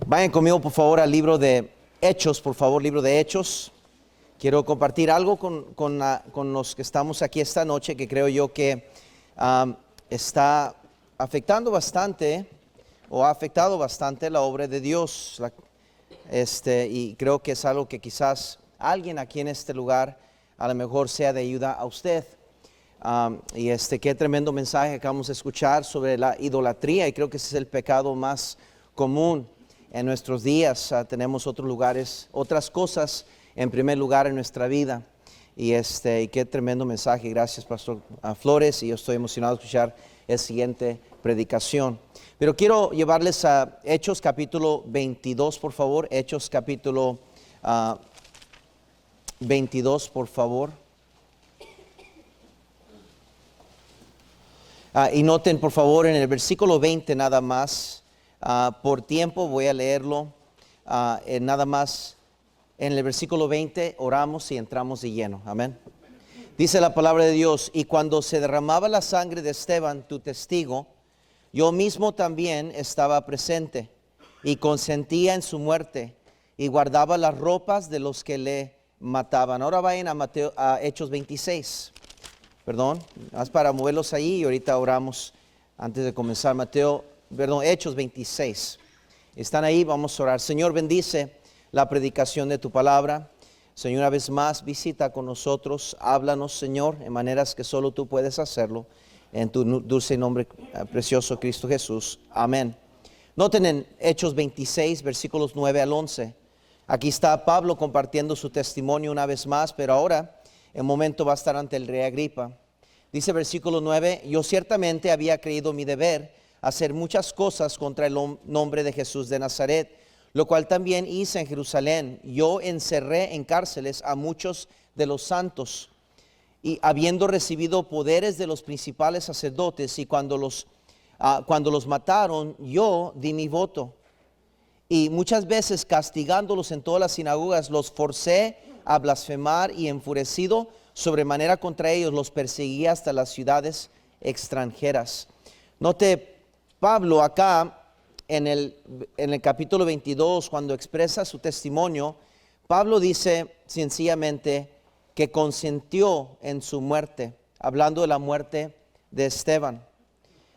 Vayan conmigo, por favor, al libro de Hechos, por favor, libro de Hechos. Quiero compartir algo con los que estamos aquí esta noche, que creo yo que está afectando bastante, o ha afectado bastante la obra de Dios. Y creo que es algo que quizás alguien aquí en este lugar a lo mejor sea de ayuda a usted. Qué tremendo mensaje acabamos de escuchar sobre la idolatría, y creo que ese es el pecado más común en nuestros días. Tenemos otros lugares, otras cosas en primer lugar en nuestra vida. Y qué tremendo mensaje. Gracias, Pastor Flores, y yo estoy emocionado de escuchar la siguiente predicación. Pero quiero llevarles a Hechos capítulo 22, por favor. Hechos capítulo 22, por favor. Y noten, por favor, en el versículo 20 nada más. Por tiempo voy a leerlo. Nada más en el versículo 20 oramos y entramos de lleno. Amén. Dice la palabra de Dios: y cuando se derramaba la sangre de Esteban, tu testigo, yo mismo también estaba presente y consentía en su muerte y guardaba las ropas de los que le mataban. Ahora vayan a Hechos 26. Perdón, más para moverlos ahí, y ahorita oramos antes de comenzar. Hechos 26. Están ahí, vamos a orar. Señor, bendice la predicación de tu palabra. Señor, una vez más, visita con nosotros. Háblanos, Señor, en maneras que solo tú puedes hacerlo. En tu dulce nombre precioso, Cristo Jesús. Amén. Noten en Hechos 26, versículos 9 al 11. Aquí está Pablo compartiendo su testimonio una vez más, pero ahora el momento va a estar ante el rey Agripa. Dice versículo 9: yo ciertamente había creído mi deber hacer muchas cosas contra el nombre de Jesús de Nazaret, lo cual también hice en Jerusalén. Yo encerré en cárceles a muchos de los santos, y habiendo recibido poderes de los principales sacerdotes, y cuando los mataron, yo di mi voto. Y muchas veces, castigándolos en todas las sinagogas, los forcé a blasfemar, y enfurecido sobremanera contra ellos, los perseguía hasta las ciudades extranjeras. Note Pablo acá en el capítulo 22, cuando expresa su testimonio, Pablo dice sencillamente que consentió en su muerte, hablando de la muerte de Esteban.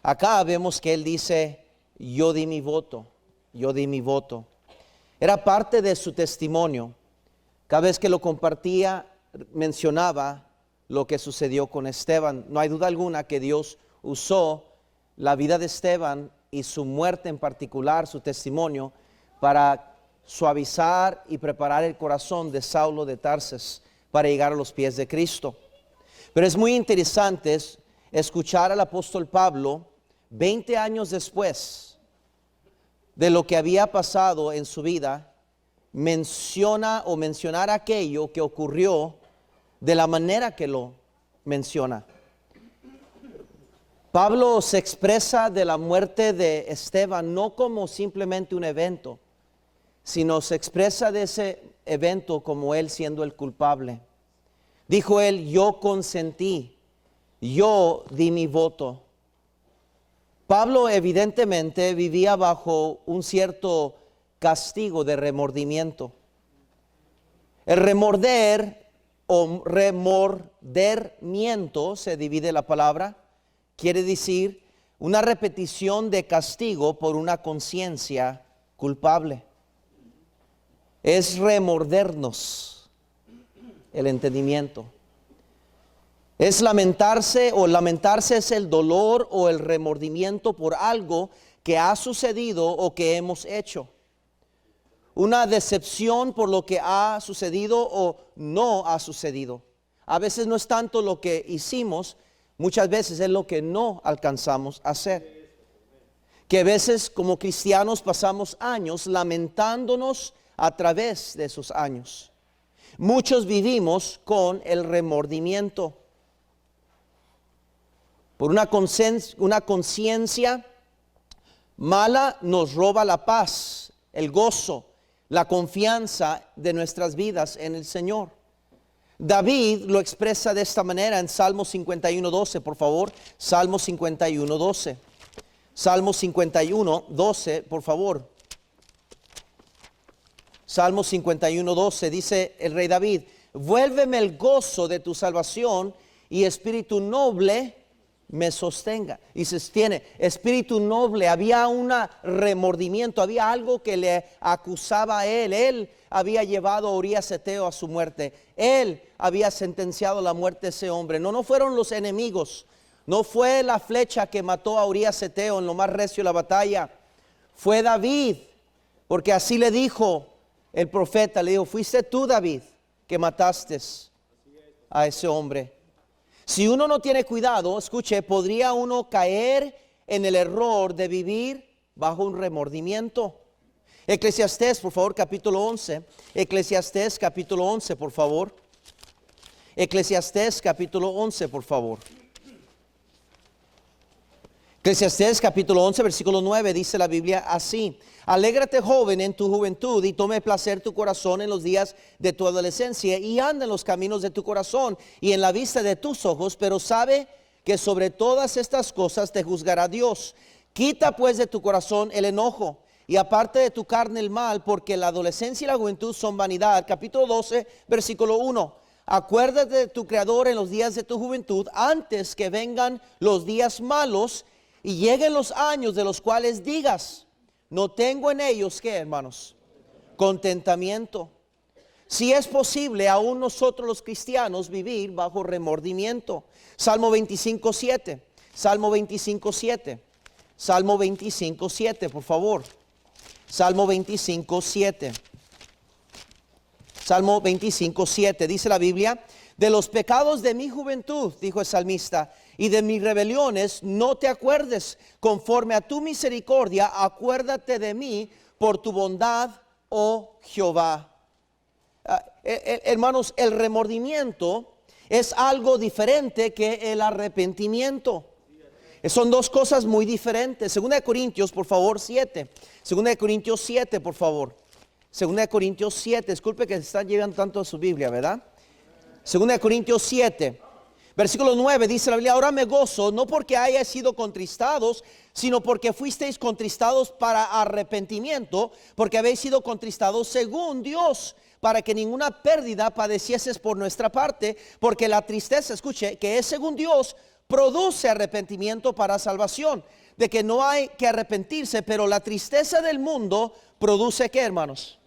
Acá vemos que él dice: yo di mi voto, yo di mi voto. Era parte de su testimonio. Cada vez que lo compartía, mencionaba lo que sucedió con Esteban. No hay duda alguna que Dios usó la vida de Esteban y su muerte en particular, su testimonio, para suavizar y preparar el corazón de Saulo de Tarsis para llegar a los pies de Cristo. Pero es muy interesante escuchar al apóstol Pablo 20 años después de lo que había pasado en su vida, mencionar aquello que ocurrió de la manera que lo menciona. Pablo se expresa de la muerte de Esteban no como simplemente un evento, sino se expresa de ese evento como él siendo el culpable. Dijo él: yo consentí, yo di mi voto. Pablo evidentemente vivía bajo un cierto castigo de remordimiento. El remorder o remordermiento, se divide la palabra, quiere decir una repetición de castigo por una conciencia culpable. Es remordernos el entendimiento. Es lamentarse, o lamentarse es el dolor o el remordimiento por algo que ha sucedido o que hemos hecho. Una decepción por lo que ha sucedido o no ha sucedido. A veces no es tanto lo que hicimos, muchas veces es lo que no alcanzamos a hacer. Que a veces como cristianos pasamos años lamentándonos a través de esos años. Muchos vivimos con el remordimiento. Por una conciencia mala nos roba la paz, el gozo, la confianza de nuestras vidas en el Señor. David lo expresa de esta manera en Salmo 51:12, por favor. Salmo 51:12. Salmo 51:12, por favor. Salmo 51:12 dice el rey David: vuélveme el gozo de tu salvación y espíritu noble me sostenga. Y se sostiene, espíritu noble. Había un remordimiento, había algo que le acusaba a él. Él había llevado a Urías Eteo a su muerte. Él había sentenciado la muerte de ese hombre. No fueron los enemigos. No fue la flecha que mató a Urías Eteo en lo más recio de la batalla. Fue David, porque así le dijo el profeta, le dijo: fuiste tú, David, que mataste a ese hombre. Si uno no tiene cuidado, escuche, podría uno caer en el error de vivir bajo un remordimiento. Eclesiastés, por favor, capítulo 11. Eclesiastés, capítulo 11, por favor. Eclesiastés, capítulo 11, por favor. Eclesiastés, capítulo 11, versículo 9, dice la Biblia así: alégrate, joven, en tu juventud, y tome placer tu corazón en los días de tu adolescencia, y anda en los caminos de tu corazón y en la vista de tus ojos, pero sabe que sobre todas estas cosas te juzgará Dios. Quita pues de tu corazón el enojo, y aparte de tu carne el mal, porque la adolescencia y la juventud son vanidad. Capítulo 12, versículo 1. Acuérdate de tu Creador en los días de tu juventud, antes que vengan los días malos y lleguen los años de los cuales digas: no tengo en ellos, ¿qué, hermanos? Contentamiento. Si es posible, aún nosotros los cristianos vivir bajo remordimiento. Salmo 25:7. Salmo 25:7. Salmo 25:7, por favor. Salmo 25:7. Salmo 25:7. Dice la Biblia: de los pecados de mi juventud, dijo el salmista, y de mis rebeliones no te acuerdes. Conforme a tu misericordia, acuérdate de mí por tu bondad, oh Jehová. Hermanos, el remordimiento es algo diferente que el arrepentimiento. Son dos cosas muy diferentes. Segunda de Corintios, por favor, 7. Segunda de Corintios 7, por favor. Segunda de Corintios 7. Disculpe que se están llevando tanto a su Biblia, ¿verdad? Segunda de Corintios 7. Versículo 9 dice la Biblia: ahora me gozo, no porque hayáis sido contristados, sino porque fuisteis contristados para arrepentimiento, porque habéis sido contristados según Dios, para que ninguna pérdida padecieses por nuestra parte, porque la tristeza, escuche, que es según Dios, produce arrepentimiento para salvación, de que no hay que arrepentirse, pero la tristeza del mundo produce, ¿qué, hermanos?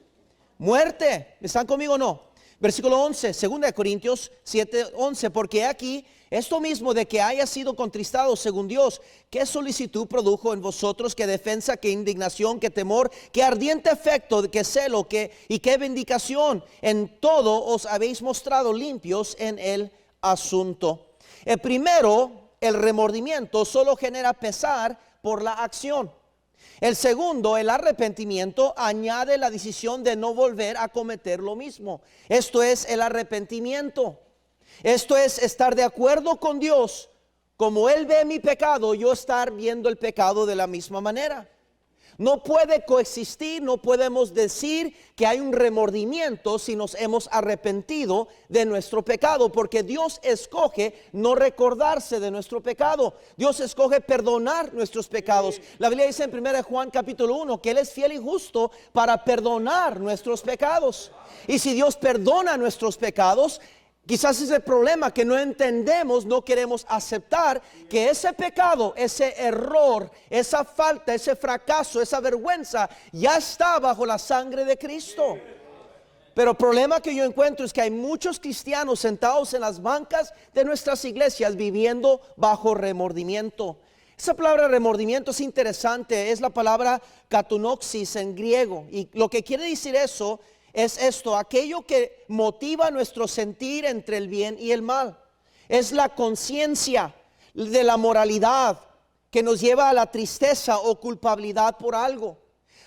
Muerte. ¿Están conmigo o no? Versículo 11, 2 Corintios 7:11, porque aquí esto mismo de que haya sido contristado según Dios, qué solicitud produjo en vosotros, qué defensa, qué indignación, qué temor, qué ardiente afecto, qué celo, y qué vindicación. En todo os habéis mostrado limpios en el asunto. El primero, el remordimiento, solo genera pesar por la acción. El segundo, el arrepentimiento, añade la decisión de no volver a cometer lo mismo. Esto es el arrepentimiento. Esto es estar de acuerdo con Dios. Como Él ve mi pecado, yo estar viendo el pecado de la misma manera. No puede coexistir, no podemos decir que hay un remordimiento si nos hemos arrepentido de nuestro pecado, porque Dios escoge no recordarse de nuestro pecado. Dios escoge perdonar nuestros pecados. La Biblia dice en 1 Juan capítulo 1 que Él es fiel y justo para perdonar nuestros pecados. Y si Dios perdona nuestros pecados, quizás es el problema que no entendemos, no queremos aceptar que ese pecado, ese error, esa falta, ese fracaso, esa vergüenza ya está bajo la sangre de Cristo. Pero el problema que yo encuentro es que hay muchos cristianos sentados en las bancas de nuestras iglesias viviendo bajo remordimiento. Esa palabra remordimiento es interesante, es la palabra katonoxis en griego, y lo que quiere decir eso es esto: aquello que motiva nuestro sentir entre el bien y el mal. Es la conciencia de la moralidad que nos lleva a la tristeza o culpabilidad por algo.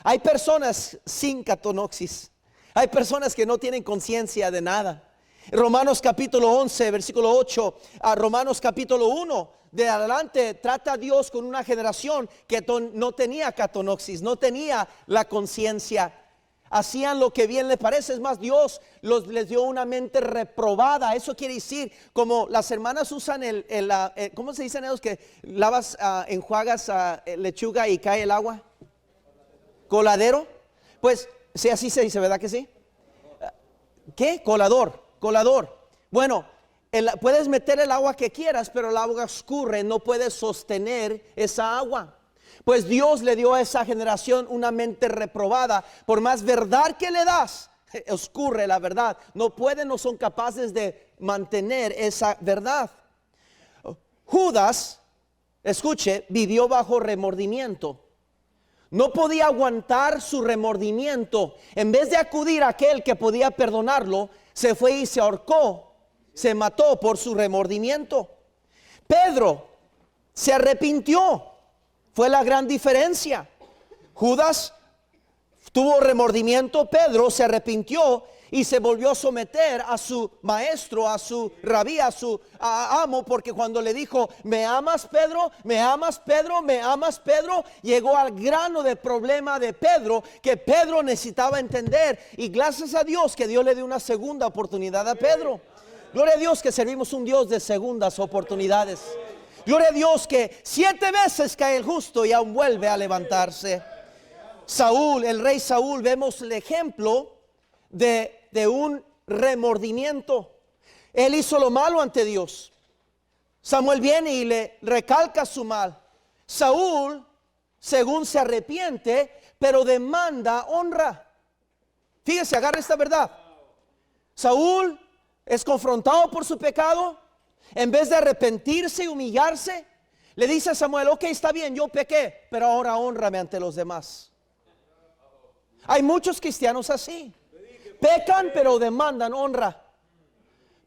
Hay personas sin katonoxis. Hay personas que no tienen conciencia de nada. Romanos capítulo 11, versículo 8, a Romanos capítulo 1, de adelante, trata a Dios con una generación que no tenía katonoxis, no tenía la conciencia. Hacían lo que bien le parece. Es más, Dios les dio una mente reprobada. Eso quiere decir, como las hermanas usan ¿cómo se dicen ellos que lavas, enjuagas lechuga y cae el agua? Coladero. Pues Sí, así se dice, ¿verdad que sí? ¿Qué? Colador. Bueno, puedes meter el agua que quieras, pero el agua escurre, no puedes sostener esa agua. Pues Dios le dio a esa generación una mente reprobada. Por más verdad que le das, oscurre la verdad. No pueden, no son capaces de mantener esa verdad. Judas, escuche, vivió bajo remordimiento. No podía aguantar su remordimiento. En vez de acudir a aquel que podía perdonarlo, se fue y se ahorcó, se mató por su remordimiento. Pedro se arrepintió. Fue la gran diferencia. Judas tuvo remordimiento, Pedro se arrepintió y se volvió a someter a su maestro, a su rabí, a su amo, porque cuando le dijo, ¿me amas, Pedro? ¿Me amas, Pedro? ¿Me amas, Pedro? Llegó al grano del problema de Pedro, que Pedro necesitaba entender, y gracias a Dios que Dios le dio una segunda oportunidad a Pedro. Gloria a Dios que servimos un Dios de segundas oportunidades. Gloria a Dios que 7 veces cae el justo y aún vuelve a levantarse. Saúl, el rey Saúl, vemos el ejemplo de un remordimiento. Él hizo lo malo ante Dios. Samuel viene y le recalca su mal. Saúl, según se arrepiente, pero demanda honra. Fíjese, agarra esta verdad. Saúl es confrontado por su pecado. En vez de arrepentirse y humillarse, le dice a Samuel, ok, está bien, yo pequé, pero ahora hónrame ante los demás. Hay muchos cristianos así. Pecan pero demandan honra.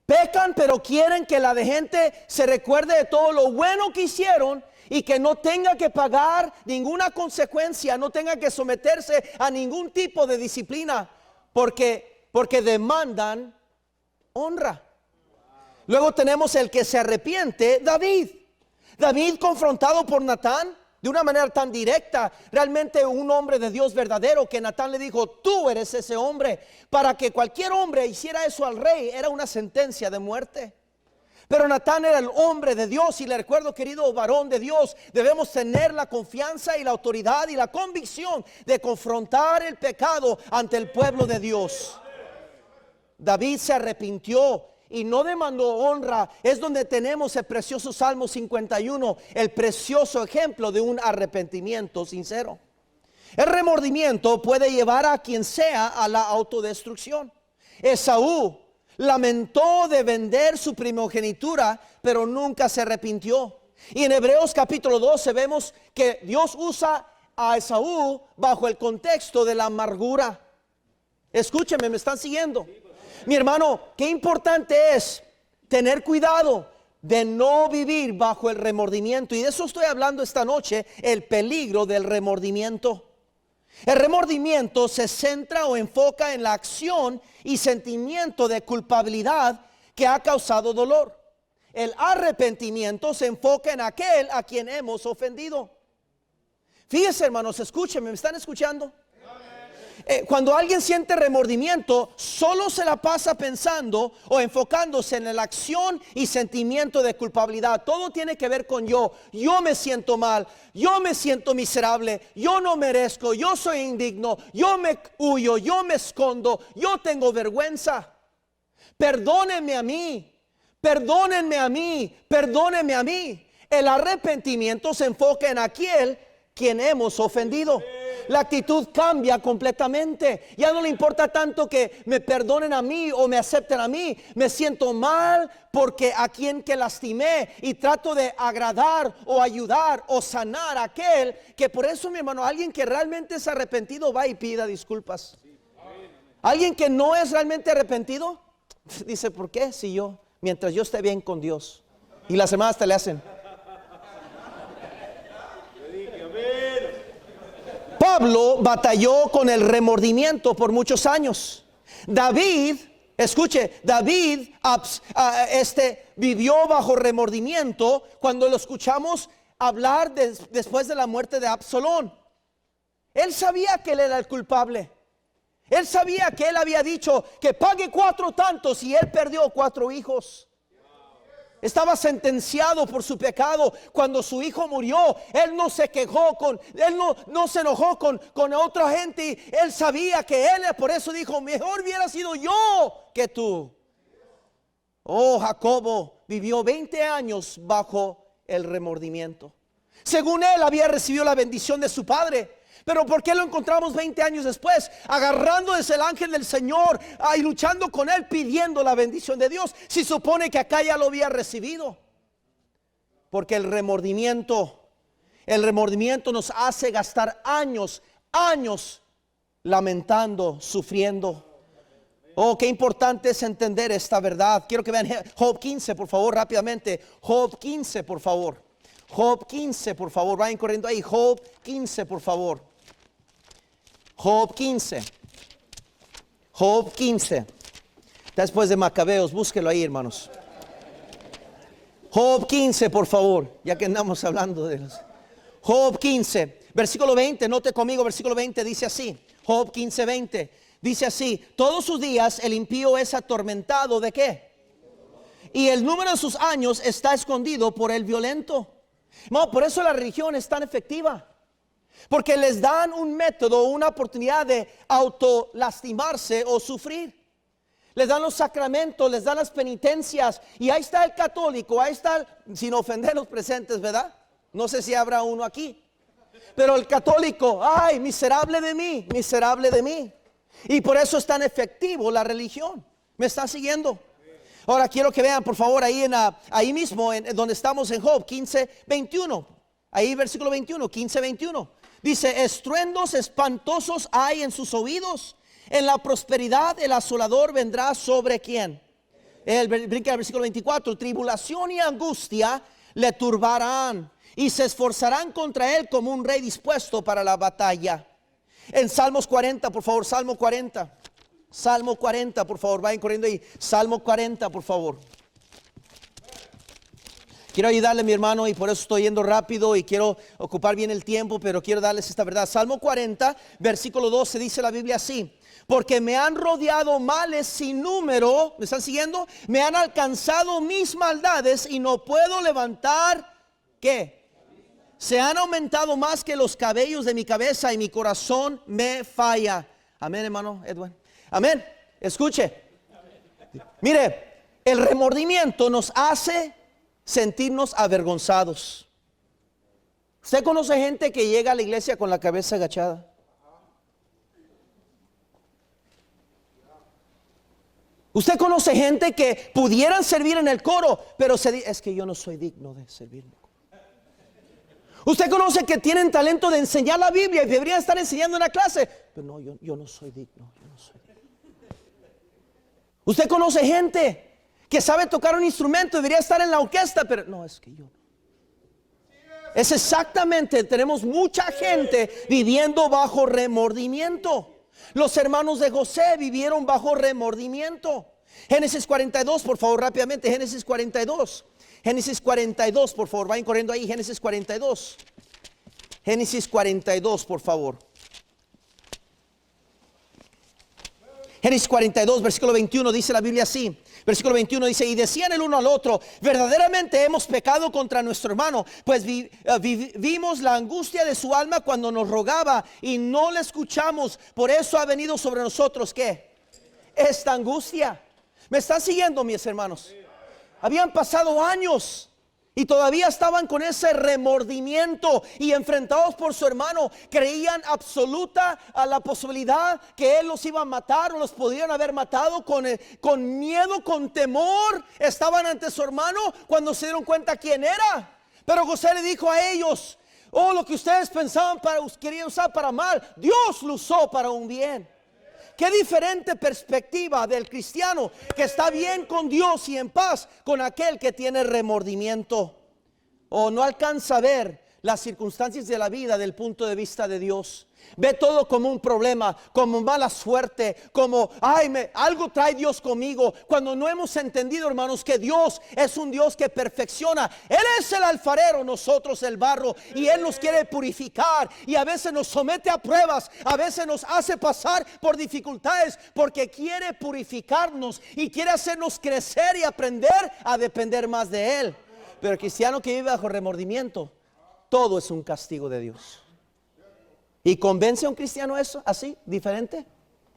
Pecan pero quieren que la gente se recuerde de todo lo bueno que hicieron y que no tenga que pagar ninguna consecuencia, no tenga que someterse a ningún tipo de disciplina, porque demandan honra. Luego tenemos el que se arrepiente, David. David, confrontado por Natán de una manera tan directa, realmente un hombre de Dios verdadero, que Natán le dijo, tú eres ese hombre. Para que cualquier hombre hiciera eso al rey era una sentencia de muerte. Pero Natán era el hombre de Dios, y le recuerdo, querido varón de Dios, debemos tener la confianza y la autoridad y la convicción de confrontar el pecado ante el pueblo de Dios. David se arrepintió y no demandó honra. Es donde tenemos el precioso Salmo 51, el precioso ejemplo de un arrepentimiento sincero. El remordimiento puede llevar a quien sea a la autodestrucción. Esaú lamentó de vender su primogenitura, pero nunca se arrepintió. Y en Hebreos capítulo 12 vemos que Dios usa a Esaú bajo el contexto de la amargura. Escúcheme, ¿me están siguiendo? Mi hermano, qué importante es tener cuidado de no vivir bajo el remordimiento. Y de eso estoy hablando esta noche, el peligro del remordimiento. El remordimiento se centra o enfoca en la acción y sentimiento de culpabilidad que ha causado dolor. El arrepentimiento se enfoca en aquel a quien hemos ofendido. Fíjense, hermanos, escúchenme, ¿me están escuchando? Cuando alguien siente remordimiento, solo se la pasa pensando o enfocándose en la acción y sentimiento de culpabilidad. Todo tiene que ver con yo. Yo me siento mal, yo me siento miserable, yo no merezco, yo soy indigno, yo me huyo, yo me escondo, yo tengo vergüenza. Perdónenme a mí, perdónenme a mí, perdónenme a mí. El arrepentimiento se enfoca en aquel quien hemos ofendido. La actitud cambia completamente. Ya no le importa tanto que me perdonen a mí o me acepten a mí. Me siento mal porque a quien que lastimé, y trato de agradar o ayudar o sanar a aquel que, por eso, mi hermano, alguien que realmente es arrepentido va y pida disculpas. Alguien que no es realmente arrepentido dice, ¿por qué? Si yo, mientras yo esté bien con Dios. Y las demás te le hacen. Pablo batalló con el remordimiento por muchos años. David, escuche, David vivió bajo remordimiento cuando lo escuchamos hablar después de la muerte de Absalón. Él sabía que él era el culpable. Él sabía que él había dicho que pague 4 tantos y él perdió 4 hijos. Estaba sentenciado por su pecado. Cuando su hijo murió, él no se quejó él no se enojó con otra gente. Él sabía que él, por eso dijo, mejor hubiera sido yo que tú. Oh, Jacobo vivió 20 años bajo el remordimiento. Según él había recibido la bendición de su padre. Pero ¿por qué lo encontramos 20 años después? Agarrándose el ángel del Señor y luchando con él, pidiendo la bendición de Dios. Si supone que acá ya lo había recibido. Porque el remordimiento nos hace gastar años lamentando, sufriendo. Oh, qué importante es entender esta verdad. Quiero que vean Job 15, por favor, rápidamente. Job 15, por favor. Job 15, por favor. Vayan corriendo ahí. Job 15, por favor. Job 15. Job 15. Después de Macabeos, búsquelo ahí, hermanos. Job 15, por favor. Ya que andamos hablando de los. Job 15, versículo 20. Note conmigo, versículo 20 dice así. Job 15, 20. Dice así: todos sus días el impío es atormentado ¿de qué? Y el número de sus años está escondido por el violento. No, por eso la religión es tan efectiva. Porque les dan un método, una oportunidad de autolastimarse o sufrir. Les dan los sacramentos, les dan las penitencias. Y ahí está el católico, ahí está, sin ofender a los presentes, ¿verdad? No sé si habrá uno aquí. Pero el católico, ay, miserable de mí, miserable de mí. Y por eso es tan efectivo la religión. ¿Me están siguiendo? Ahora quiero que vean por favor ahí mismo donde estamos en Job 15, 21. Ahí versículo 21, 15, 21. Dice: estruendos espantosos hay en sus oídos. En la prosperidad el asolador vendrá sobre quién. Brinca al versículo 24. Tribulación y angustia le turbarán y se esforzarán contra él como un rey dispuesto para la batalla. En Salmos 40, por favor, Salmo 40. Salmo 40, por favor, vayan corriendo ahí. Salmo 40, por favor. Quiero ayudarle, mi hermano, y por eso estoy yendo rápido y quiero ocupar bien el tiempo, pero quiero darles esta verdad. Salmo 40, versículo 12, dice la Biblia así: porque me han rodeado males sin número. ¿Me están siguiendo? Me han alcanzado mis maldades y no puedo levantar, ¿qué? Se han aumentado más que los cabellos de mi cabeza y mi corazón me falla. Amén, hermano Edwin. Amén. Escuche. Mire, el remordimiento nos hace sentirnos avergonzados. ¿Usted conoce gente que llega a la iglesia con la cabeza agachada? ¿Usted conoce gente que pudieran servir en el coro, pero es que yo no soy digno de servir? Usted conoce que tienen talento de enseñar la Biblia y deberían estar enseñando en la clase, pero no, yo no soy digno, yo no soy digno. Usted conoce gente que sabe tocar un instrumento, debería estar en la orquesta, pero no, es que yo no. Es exactamente, tenemos mucha gente viviendo bajo remordimiento. Los hermanos de José vivieron bajo remordimiento. Génesis 42, por favor, rápidamente. Génesis 42. Génesis 42, por favor, vayan corriendo ahí. Génesis 42. Génesis 42, por favor. Génesis 42, versículo 21, dice la Biblia así. Versículo 21 dice: y decían el uno al otro: verdaderamente hemos pecado contra nuestro hermano, pues vimos la angustia de su alma cuando nos rogaba y no le escuchamos. Por eso ha venido sobre nosotros, ¿qué? Esta angustia. ¿Me están siguiendo, mis hermanos? Habían pasado años y todavía estaban con ese remordimiento y enfrentados por su hermano. Creían absoluta a la posibilidad que él los iba a matar o los podrían haber matado. Con miedo, con temor, estaban ante su hermano cuando se dieron cuenta quién era. Pero José le dijo a ellos: oh, lo que ustedes pensaban querían usar para mal, Dios lo usó para un bien. Qué diferente perspectiva del cristiano que está bien con Dios y en paz, con aquel que tiene remordimiento. O no alcanza a ver las circunstancias de la vida del punto de vista de Dios. Ve todo como un problema, como mala suerte, como algo trae Dios conmigo. Cuando no hemos entendido, hermanos, que Dios es un Dios que perfecciona. Él es el alfarero, nosotros el barro, y Él nos quiere purificar. Y a veces nos somete a pruebas, a veces nos hace pasar por dificultades, porque quiere purificarnos y quiere hacernos crecer y aprender a depender más de Él. Pero el cristiano que vive bajo remordimiento, todo es un castigo de Dios. ¿Y convence a un cristiano eso así, diferente?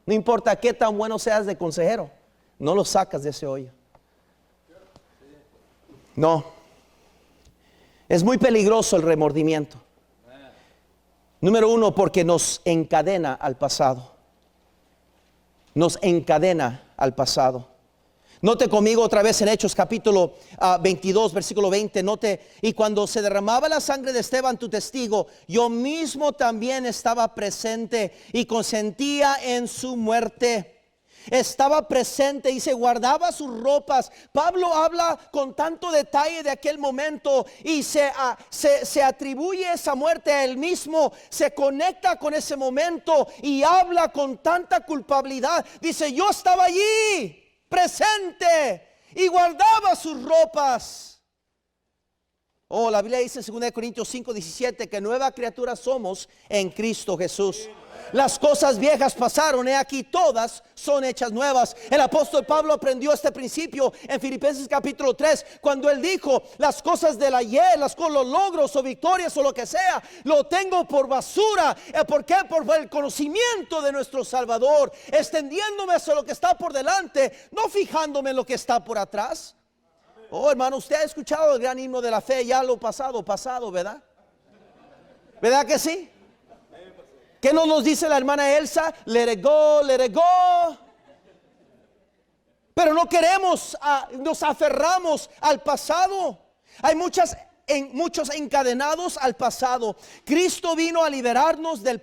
No importa qué tan bueno seas de consejero, no lo sacas de ese hoyo. No. Es muy peligroso el remordimiento. Número uno, porque nos encadena al pasado. Nos encadena al pasado. Note conmigo otra vez en Hechos capítulo 22 versículo 20. Note: y cuando se derramaba la sangre de Esteban tu testigo, yo mismo también estaba presente y consentía en su muerte. Estaba presente y se guardaba sus ropas. Pablo habla con tanto detalle de aquel momento y se atribuye esa muerte a él mismo. Se conecta con ese momento y habla con tanta culpabilidad. Dice: yo estaba allí presente y guardaba sus ropas. La Biblia dice en 2 Corintios 5:17 que nueva criatura somos en Cristo Jesús. Las cosas viejas pasaron, he aquí todas son hechas nuevas. El apóstol Pablo aprendió este principio en Filipenses capítulo 3, cuando él dijo: las cosas del ayer, los logros o victorias o lo que sea, lo tengo por basura. ¿Por qué? Por el conocimiento de nuestro Salvador, extendiéndome hacia lo que está por delante, no fijándome en lo que está por atrás. Hermano, usted ha escuchado el gran himno de la fe: ya lo pasado, ¿verdad? ¿Verdad que sí? ¿Qué nos dice la hermana Elsa? Let it go, let it go. Pero no queremos, nos aferramos al pasado. Hay muchos encadenados al pasado. Cristo vino a liberarnos del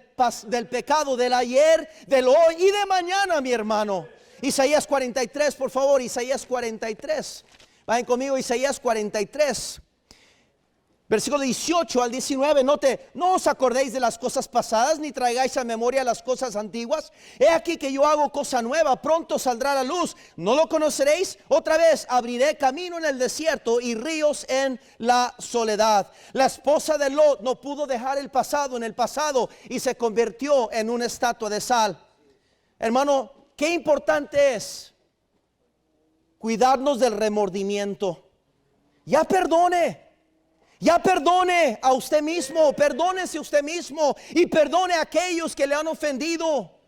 pecado del ayer, del hoy y de mañana, mi hermano. Isaías 43, por favor, Isaías 43. Vayan conmigo, Isaías 43. Versículo 18 al 19, note: no os acordéis de las cosas pasadas, ni traigáis a memoria las cosas antiguas. He aquí que yo hago cosa nueva, pronto saldrá la luz. ¿No lo conoceréis? Otra vez abriré camino en el desierto y ríos en la soledad. La esposa de Lot no pudo dejar el pasado en el pasado y se convirtió en una estatua de sal. Hermano, qué importante es cuidarnos del remordimiento. Ya perdone a usted mismo, perdónese usted mismo y perdone a aquellos que le han ofendido.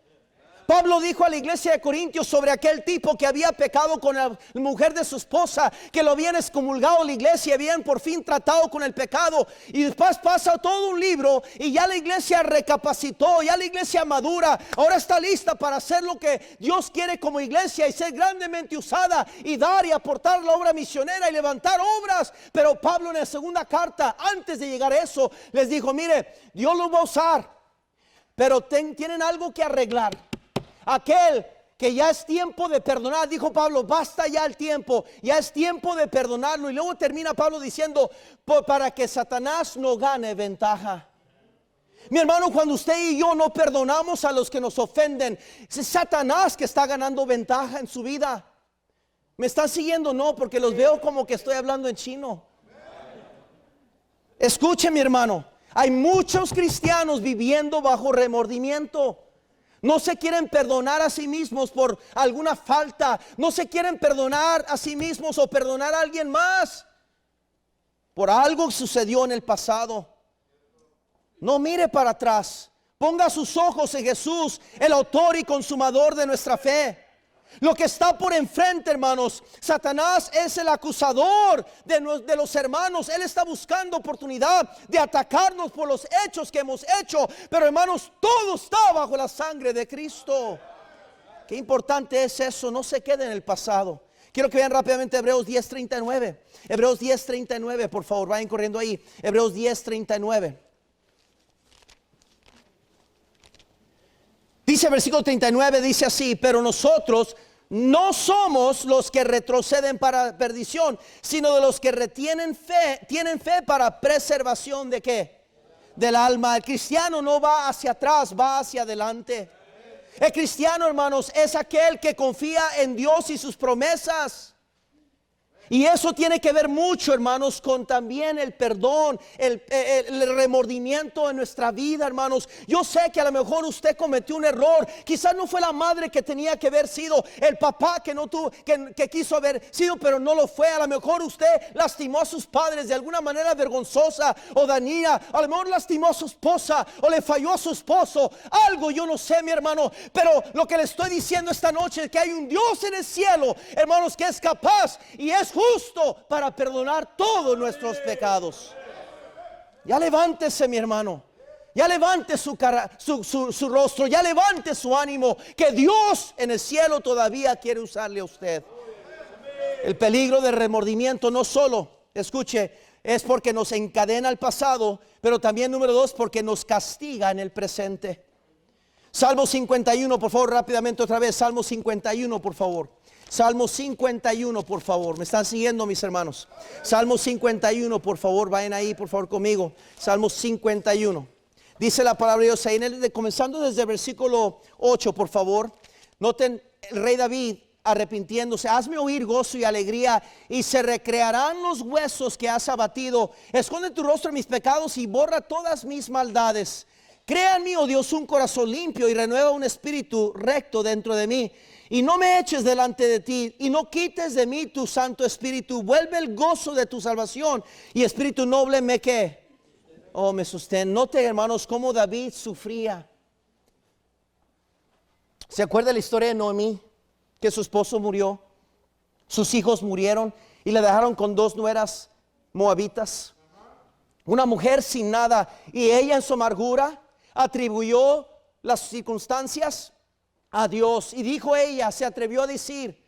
Pablo dijo a la iglesia de Corintios sobre aquel tipo que había pecado con la mujer de su esposa, que lo habían excomulgado la iglesia, habían por fin tratado con el pecado, y después pasa todo un libro y ya la iglesia recapacitó, ya la iglesia madura, ahora está lista para hacer lo que Dios quiere como iglesia y ser grandemente usada y dar y aportar la obra misionera y levantar obras. Pero Pablo en la segunda carta, antes de llegar a eso, les dijo: mire, Dios lo va a usar, pero tienen algo que arreglar. Aquel que ya es tiempo de perdonar, dijo Pablo: basta ya el tiempo, ya es tiempo de perdonarlo. Y luego termina Pablo diciendo: para que Satanás no gane ventaja. Mi hermano, cuando usted y yo no perdonamos a los que nos ofenden, es Satanás que está ganando ventaja en su vida. ¿Me están siguiendo? No, porque los veo como que estoy hablando en chino. Escuche, mi hermano, hay muchos cristianos viviendo bajo remordimiento. No se quieren perdonar a sí mismos por alguna falta. No se quieren perdonar a sí mismos o perdonar a alguien más por algo que sucedió en el pasado. No mire para atrás. Ponga sus ojos en Jesús, el autor y consumador de nuestra fe. Lo que está por enfrente, hermanos, Satanás es el acusador de los hermanos. Él está buscando oportunidad de atacarnos por los hechos que hemos hecho. Pero, hermanos, todo está bajo la sangre de Cristo. Qué importante es eso. No se quede en el pasado. Quiero que vean rápidamente Hebreos 10:39. Hebreos 10:39, por favor, vayan corriendo ahí. Hebreos 10:39. Dice versículo 39, dice así: pero nosotros no somos los que retroceden para perdición, sino de los que tienen fe para preservación. ¿De qué? del alma. El cristiano no va hacia atrás, va hacia adelante. El cristiano, hermanos, es aquel que confía en Dios y sus promesas. Y eso tiene que ver mucho, hermanos, con también el perdón, el remordimiento en nuestra vida, hermanos. Yo sé que a lo mejor usted cometió un error. Quizás no fue la madre que tenía que haber sido, el papá que no tuvo, que quiso haber sido, pero no lo fue. A lo mejor usted lastimó a sus padres de alguna manera vergonzosa o dañina. A lo mejor lastimó a su esposa o le falló a su esposo. Algo, yo no sé, mi hermano. Pero lo que le estoy diciendo esta noche es que hay un Dios en el cielo, hermanos, que es capaz y es justo para perdonar todos nuestros pecados. Ya levántese, mi hermano. Ya levante su rostro. Ya levante su ánimo. Que Dios en el cielo todavía quiere usarle a usted. El peligro del remordimiento no solo, escuche, es porque nos encadena al pasado, pero también, número 2, porque nos castiga en el presente. Salmo 51, por favor, rápidamente otra vez. Salmo 51, por favor. Salmo 51, por favor. ¿Me están siguiendo, mis hermanos? Salmo 51, por favor, vayan ahí, por favor, conmigo. Salmo 51. Dice la palabra de Dios ahí, comenzando desde el versículo 8, por favor. Noten el rey David arrepintiéndose. Hazme oír gozo y alegría, y se recrearán los huesos que has abatido. Esconde tu rostro en mis pecados y borra todas mis maldades. Crea en mí, oh Dios, un corazón limpio y renueva un espíritu recto dentro de mí. Y no me eches delante de ti y no quites de mí tu santo espíritu. Vuelve el gozo de tu salvación y espíritu noble me que me sostén. Note, hermanos, cómo David sufría. ¿Se acuerda la historia de Noemí? Que su esposo murió, sus hijos murieron y le dejaron con 2 nueras moabitas. Una mujer sin nada, y ella en su amargura atribuyó las circunstancias a Dios. Y dijo ella, se atrevió a decir,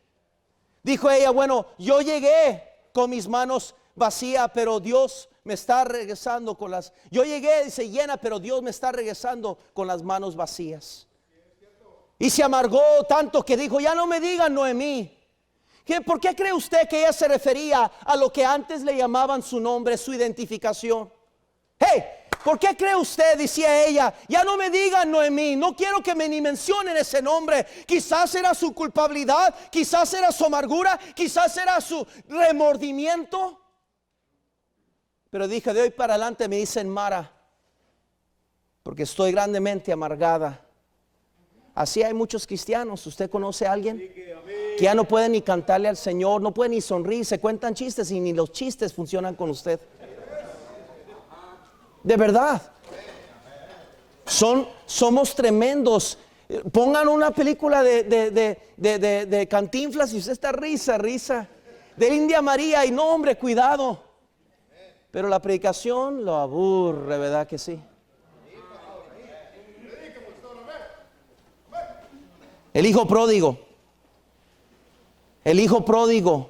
dijo ella, bueno, yo llegué con mis manos vacías, pero Dios me está regresando con las, yo llegué, dice, llena, pero Dios me está regresando con las manos vacías. Y se amargó tanto que dijo, ya no me digan Noemí. ¿Por qué cree usted que ella se refería a lo que antes le llamaban su nombre, su identificación? Hey, ¿por qué cree usted, decía ella, ya no me digan Noemí? No quiero que ni mencionen ese nombre. Quizás era su culpabilidad, quizás era su amargura, quizás era su remordimiento. Pero dije, de hoy para adelante me dicen Mara, porque estoy grandemente amargada. Así hay muchos cristianos. ¿Usted conoce a alguien que ya no puede ni cantarle al Señor, no puede ni sonreír, se cuentan chistes y ni los chistes funcionan con usted? De verdad. Somos tremendos. Pongan una película de Cantinflas y usted está risa. De India María y no, hombre, cuidado. Pero la predicación lo aburre, ¿verdad que sí? El hijo pródigo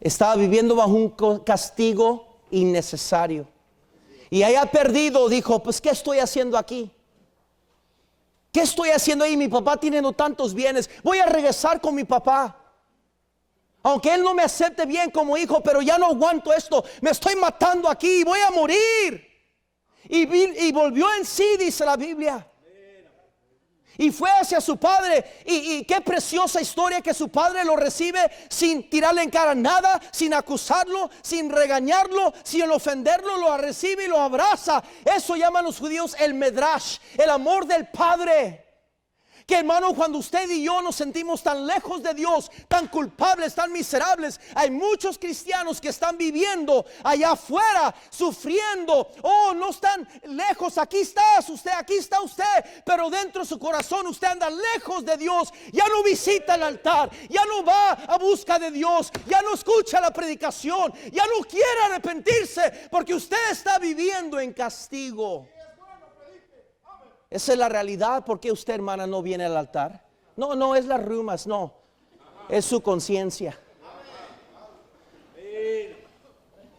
estaba viviendo bajo un castigo innecesario. Y haya perdido, dijo, pues ¿qué estoy haciendo aquí? ¿Qué estoy haciendo ahí? Mi papá teniendo tantos bienes. Voy a regresar con mi papá. Aunque él no me acepte bien como hijo, pero ya no aguanto esto. Me estoy matando aquí, voy a morir. Y volvió en sí, dice la Biblia. Y fue hacia su padre. Y qué preciosa historia que su padre lo recibe sin tirarle en cara nada, sin acusarlo, sin regañarlo, sin ofenderlo. Lo recibe y lo abraza. Eso llaman los judíos el medrash, el amor del padre. Que, hermano, cuando usted y yo nos sentimos tan lejos de Dios, tan culpables, tan miserables, hay muchos cristianos que están viviendo allá afuera, sufriendo. Oh, no están lejos, aquí está usted, pero dentro de su corazón usted anda lejos de Dios. Ya no visita el altar, ya no va a busca de Dios, ya no escucha la predicación, ya no quiere arrepentirse porque usted está viviendo en castigo. Esa es la realidad. ¿Por qué usted, hermana, no viene al altar? No es las rumas, no. Es su conciencia.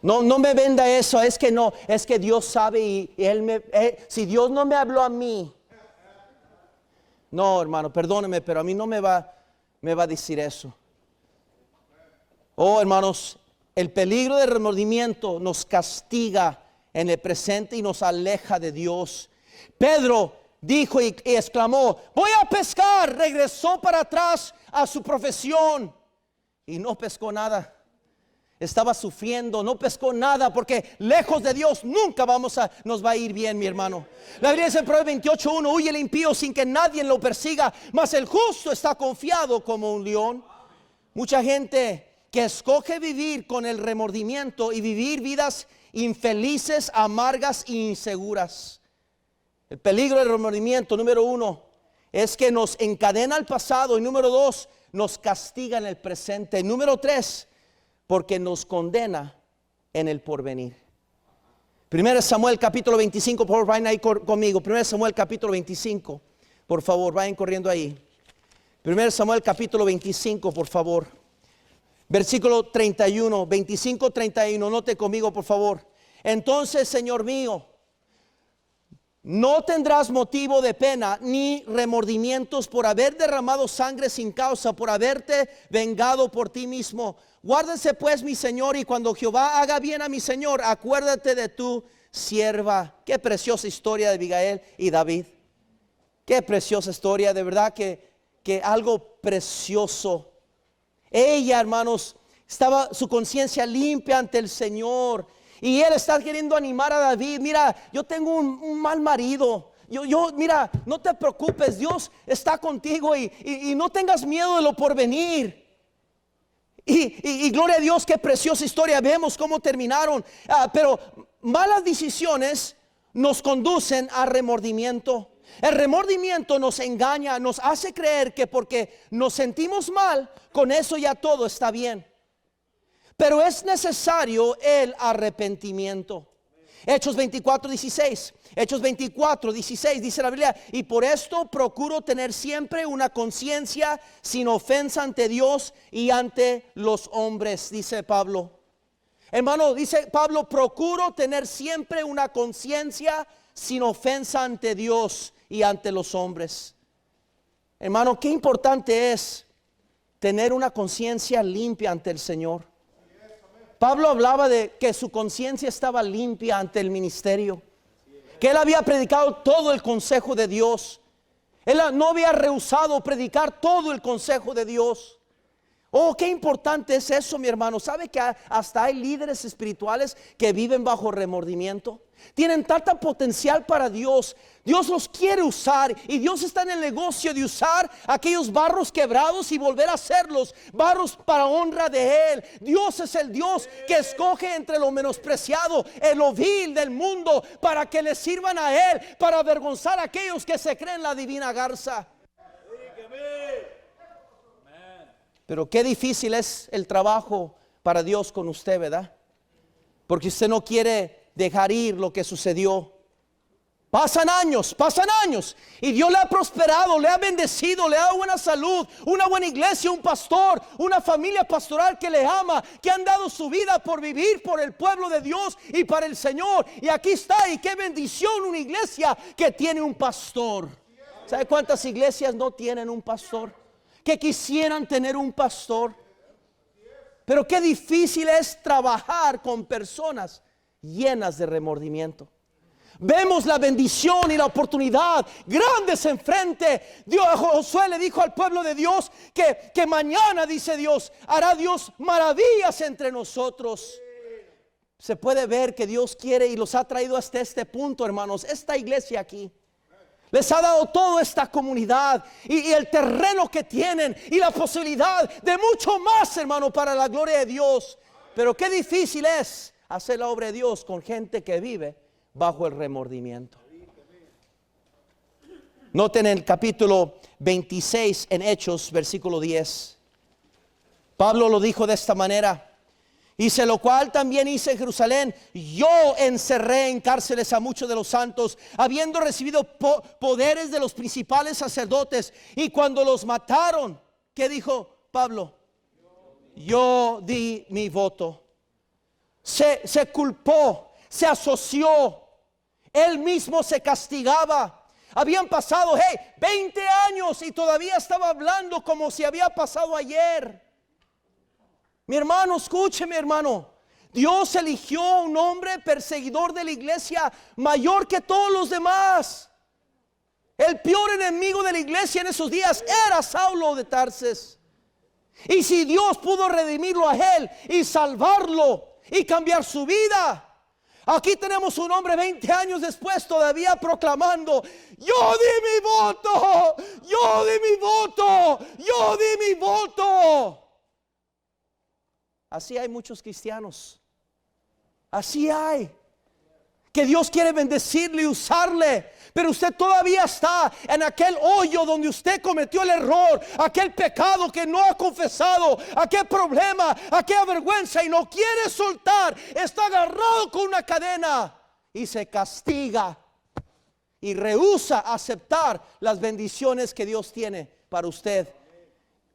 No me venda eso. Es que no, es que Dios sabe y si Dios no me habló a mí. No, hermano, perdóneme, pero a mí no me va a decir eso. Oh, hermanos, el peligro del remordimiento nos castiga en el presente y nos aleja de Dios. Pedro dijo y exclamó: voy a pescar. Regresó para atrás a su profesión y no pescó nada. Estaba sufriendo, no pescó nada, porque lejos de Dios nunca nos va a ir bien, mi hermano. La Biblia dice en Proverbios 28:1: huye el impío sin que nadie lo persiga, mas el justo está confiado como un león. Mucha gente que escoge vivir con el remordimiento y vivir vidas infelices, amargas e inseguras. El peligro del remordimiento, número 1, es que nos encadena al pasado, y número 2, nos castiga en el presente, y número 3, porque nos condena en el porvenir. 1 Samuel capítulo 25, por favor, vayan ahí conmigo. 1 Samuel capítulo 25, por favor, vayan corriendo ahí. 1 Samuel capítulo 25, por favor. Versículo 31, 25, 31, note conmigo, por favor. Entonces, Señor mío, no tendrás motivo de pena ni remordimientos por haber derramado sangre sin causa, por haberte vengado por ti mismo. Guárdese pues, mi Señor, y cuando Jehová haga bien a mi Señor, acuérdate de tu sierva. Qué preciosa historia de Abigail y David. Qué preciosa historia, de verdad que algo precioso. Ella, hermanos, estaba su conciencia limpia ante el Señor. Y él está queriendo animar a David: mira, yo tengo un mal marido. Mira, no te preocupes, Dios está contigo y no tengas miedo de lo porvenir. Y gloria a Dios, qué preciosa historia. Vemos cómo terminaron. Pero malas decisiones nos conducen a remordimiento. El remordimiento nos engaña, nos hace creer que porque nos sentimos mal, con eso ya todo está bien. Pero es necesario el arrepentimiento. Hechos 24:16. Hechos 24:16 dice la Biblia: y por esto procuro tener siempre una conciencia sin ofensa ante Dios y ante los hombres, dice Pablo. Hermano, dice Pablo: procuro tener siempre una conciencia sin ofensa ante Dios y ante los hombres. Hermano, qué importante es tener una conciencia limpia ante el Señor. Pablo hablaba de que su conciencia estaba limpia ante el ministerio, que él había predicado todo el consejo de Dios. Él no había rehusado predicar todo el consejo de Dios. Oh, qué importante es eso, mi hermano. ¿Sabe que hasta hay líderes espirituales que viven bajo remordimiento? Tienen tanta potencial para Dios. Dios los quiere usar, y Dios está en el negocio de usar aquellos barros quebrados y volver a hacerlos barros para honra de Él. Dios es el Dios que escoge entre lo menospreciado, en lo vil del mundo, para que le sirvan a Él, para avergonzar a aquellos que se creen la divina garza. Pero qué difícil es el trabajo para Dios con usted, ¿verdad? Porque usted no quiere dejar ir lo que sucedió. Pasan años, y Dios le ha prosperado, le ha bendecido, le ha dado buena salud, una buena iglesia, un pastor, una familia pastoral que le ama, que han dado su vida por vivir por el pueblo de Dios y para el Señor. Y aquí está, y qué bendición una iglesia que tiene un pastor. ¿Sabe cuántas iglesias no tienen un pastor? Que quisieran tener un pastor. Pero qué difícil es trabajar con personas llenas de remordimiento. Vemos la bendición y la oportunidad grandes enfrente. Josué le dijo al pueblo de Dios que mañana, dice Dios, hará Dios maravillas entre nosotros. Se puede ver que Dios quiere y los ha traído hasta este punto, hermanos. Esta iglesia aquí les ha dado toda esta comunidad y el terreno que tienen y la posibilidad de mucho más, hermano, para la gloria de Dios. Pero qué difícil es hacer la obra de Dios con gente que vive bajo el remordimiento. Noten el capítulo 26 en Hechos, versículo 10. Pablo lo dijo de esta manera: dice: lo cual también hice en Jerusalén, yo encerré en cárceles a muchos de los santos, habiendo recibido poderes de los principales sacerdotes. Y cuando los mataron, ¿qué dijo Pablo? Yo di mi voto. Se culpó, se asoció, él mismo se castigaba. Habían pasado 20 años y todavía estaba hablando como si había pasado ayer. Mi hermano, escúcheme, hermano. Dios eligió a un hombre perseguidor de la iglesia mayor que todos los demás. El peor enemigo de la iglesia en esos días era Saulo de Tarsis. Y si Dios pudo redimirlo a él y salvarlo y cambiar su vida, aquí tenemos un hombre 20 años después todavía proclamando: yo di mi voto, yo di mi voto, yo di mi voto. Así hay muchos cristianos. Así hay. Que Dios quiere bendecirle y usarle, pero usted todavía está en aquel hoyo donde usted cometió el error, aquel pecado que no ha confesado, aquel problema, aquella vergüenza, y no quiere soltar. Está agarrado con una cadena y se castiga y rehúsa aceptar las bendiciones que Dios tiene para usted,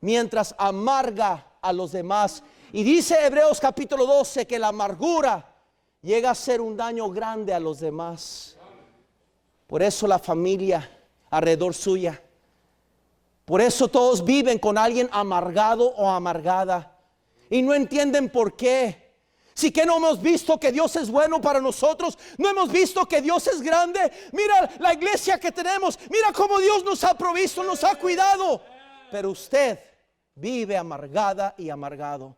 mientras amarga a los demás. Y dice Hebreos capítulo 12 que la amargura llega a ser un daño grande a los demás. Por eso la familia alrededor suya, por eso todos viven con alguien amargado o amargada y no entienden por qué. Si que no hemos visto que Dios es bueno para nosotros, no hemos visto que Dios es grande. Mira la iglesia que tenemos, mira cómo Dios nos ha provisto, nos ha cuidado. Pero usted vive amargada y amargado.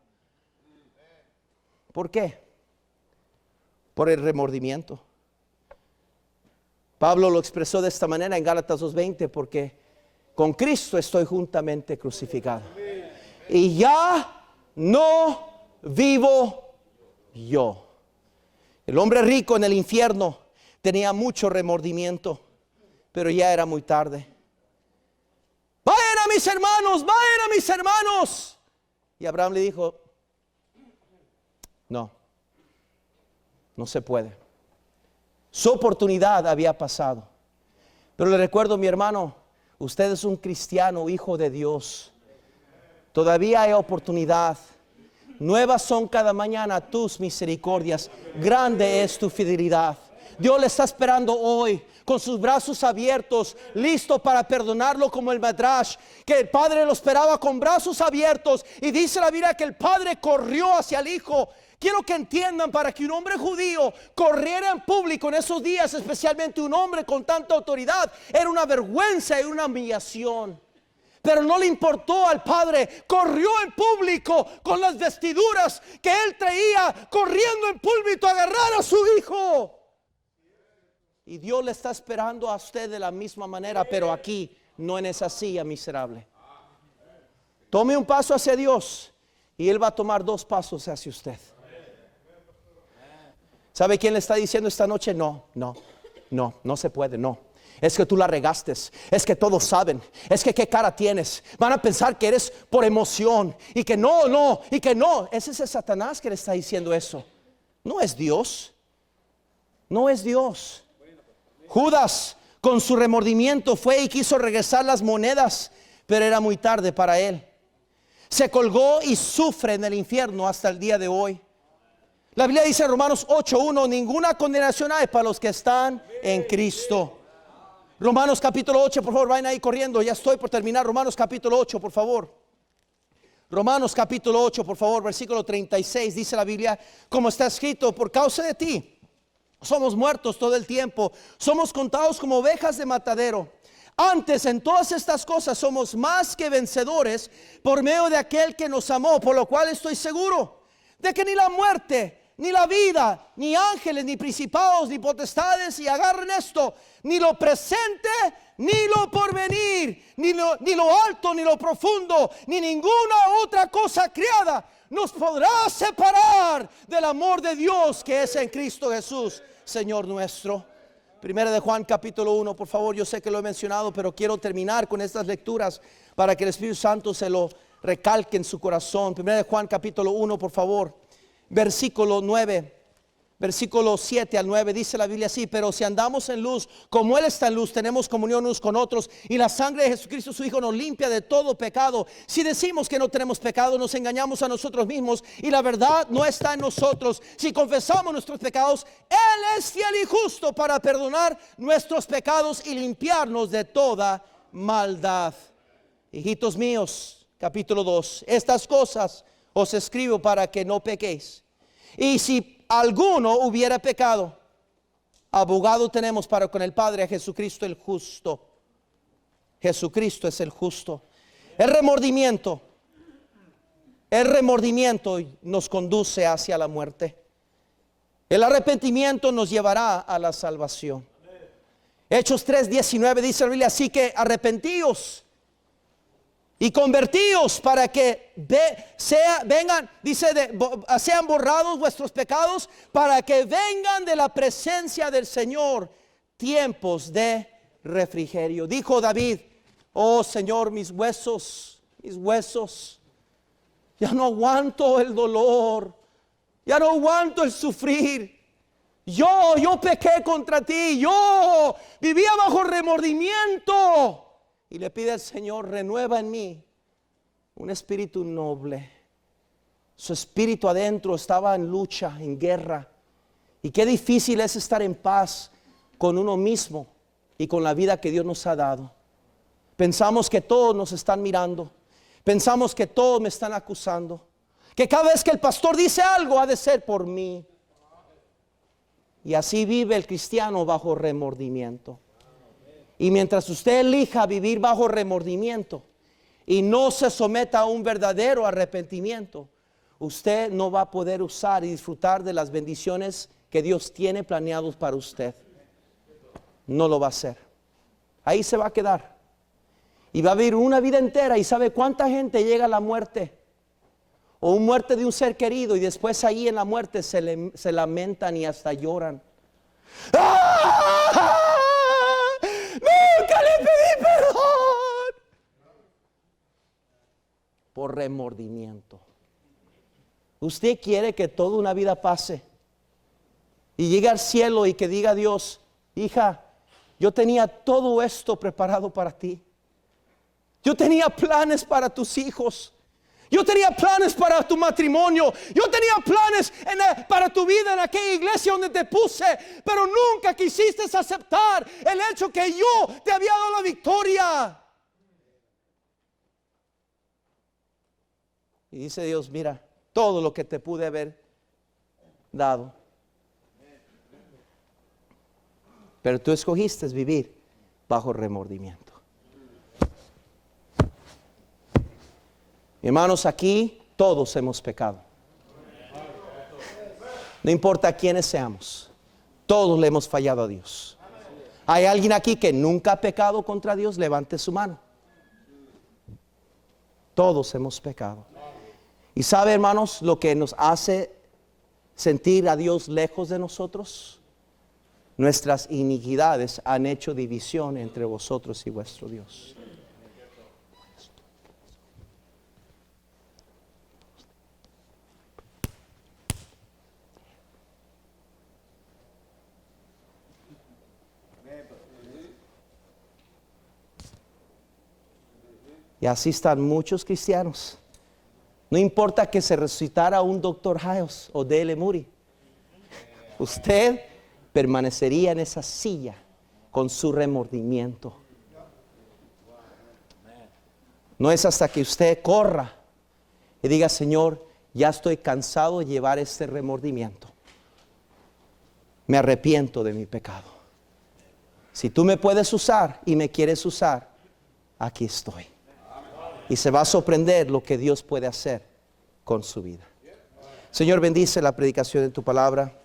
¿Por qué? Por el remordimiento. Pablo lo expresó de esta manera en Gálatas 2:20: porque con Cristo estoy juntamente crucificado, y ya no vivo yo. El hombre rico en el infierno tenía mucho remordimiento, pero ya era muy tarde. Vayan a mis hermanos, vayan a mis hermanos. Y Abraham le dijo: no se puede. Su oportunidad había pasado. Pero le recuerdo, mi hermano, usted es un cristiano, hijo de Dios. Todavía hay oportunidad. Nuevas son cada mañana tus misericordias. Grande es tu fidelidad. Dios le está esperando hoy con sus brazos abiertos, listo para perdonarlo, como el Midrash, que el padre lo esperaba con brazos abiertos. Y dice la Biblia que el padre corrió hacia el hijo. Quiero que entiendan, para que un hombre judío corriera en público en esos días, especialmente un hombre con tanta autoridad, era una vergüenza y una humillación. Pero no le importó al padre, corrió en público con las vestiduras que él traía, corriendo en público a agarrar a su hijo. Y Dios le está esperando a usted de la misma manera, pero aquí, no en esa silla miserable. Tome un paso hacia Dios y Él va a tomar 2 pasos hacia usted. ¿Sabe quién le está diciendo esta noche? No se puede, no. Es que tú la regaste, es que todos saben, es que qué cara tienes. Van a pensar que eres por emoción y que no. Ese es el Satanás que le está diciendo eso. No es Dios. No es Dios. Judas, con su remordimiento, fue y quiso regresar las monedas, pero era muy tarde para él. Se colgó y sufre en el infierno hasta el día de hoy. La Biblia dice en Romanos 8:1: ninguna condenación hay para los que están en Cristo. Romanos capítulo 8, por favor, vayan ahí corriendo, ya estoy por terminar. Romanos capítulo 8, por favor. Romanos capítulo 8, por favor, versículo 36, dice la Biblia: como está escrito, por causa de ti somos muertos todo el tiempo, somos contados como ovejas de matadero. Antes, en todas estas cosas somos más que vencedores por medio de aquel que nos amó, por lo cual estoy seguro de que ni la muerte, ni la vida, ni ángeles, ni principados, ni potestades, y agarren esto, ni lo presente, ni lo porvenir, ni lo alto, ni lo profundo, ni ninguna otra cosa creada nos podrá separar del amor de Dios que es en Cristo Jesús, Señor nuestro. Primera de Juan capítulo 1, por favor. Yo sé que lo he mencionado, pero quiero terminar con estas lecturas para que el Espíritu Santo se lo recalque en su corazón. Primera de Juan capítulo 1, por favor. Versículo 9, versículo 7 al 9, dice la Biblia así: pero si andamos en luz, como Él está en luz, tenemos comunión unos con otros, y la sangre de Jesucristo su Hijo nos limpia de todo pecado. Si decimos que no tenemos pecado, nos engañamos a nosotros mismos, y la verdad no está en nosotros. Si confesamos nuestros pecados, Él es fiel y justo para perdonar nuestros pecados y limpiarnos de toda maldad. Hijitos míos, capítulo 2, estas cosas os escribo para que no pequéis. Y si alguno hubiera pecado, abogado tenemos para con el Padre, a Jesucristo el justo. Jesucristo es el justo. El remordimiento nos conduce hacia la muerte. El arrepentimiento nos llevará a la salvación. Hechos 3:19 dice la Biblia, así que arrepentíos y convertíos para que sean borrados vuestros pecados, para que vengan de la presencia del Señor tiempos de refrigerio. Dijo David, oh Señor, mis huesos, ya no aguanto el dolor, ya no aguanto el sufrir. Yo pequé contra ti, yo vivía bajo remordimiento. Y le pide al Señor, renueva en mí un espíritu noble. Su espíritu adentro estaba en lucha, en guerra. Y qué difícil es estar en paz con uno mismo y con la vida que Dios nos ha dado. Pensamos que todos nos están mirando. Pensamos que todos me están acusando. Que cada vez que el pastor dice algo ha de ser por mí. Y así vive el cristiano bajo remordimiento. Y mientras usted elija vivir bajo remordimiento y no se someta a un verdadero arrepentimiento, usted no va a poder usar y disfrutar de las bendiciones que Dios tiene planeados para usted. No lo va a hacer. Ahí se va a quedar. Y va a vivir una vida entera. ¿Y sabe cuánta gente llega a la muerte? O una muerte de un ser querido, y después ahí en la muerte se lamentan y hasta lloran. ¡Ah! ¡Nunca le pedí perdón! Por remordimiento. Usted quiere que toda una vida pase y llegue al cielo y que diga a Dios, hija, yo tenía todo esto preparado para ti. Yo tenía planes para tus hijos. Yo tenía planes para tu matrimonio. Yo tenía planes para tu vida en aquella iglesia donde te puse. Pero nunca quisiste aceptar el hecho que yo te había dado la victoria. Y dice Dios, mira, todo lo que te pude haber dado. Pero tú escogiste vivir bajo remordimiento. Hermanos, aquí todos hemos pecado. No importa quiénes seamos, todos le hemos fallado a Dios. ¿Hay alguien aquí que nunca ha pecado contra Dios? Levante su mano. Todos hemos pecado. Y sabe, hermanos, lo que nos hace sentir a Dios lejos de nosotros. Nuestras iniquidades han hecho división entre vosotros y vuestro Dios. Y así están muchos cristianos. No importa que se resucitara un Dr. House o D.L. Moody. Usted permanecería en esa silla con su remordimiento. No es hasta que usted corra y diga, Señor, ya estoy cansado de llevar este remordimiento. Me arrepiento de mi pecado. Si tú me puedes usar y me quieres usar, aquí estoy. Y se va a sorprender lo que Dios puede hacer con su vida. Señor, bendice la predicación de tu palabra.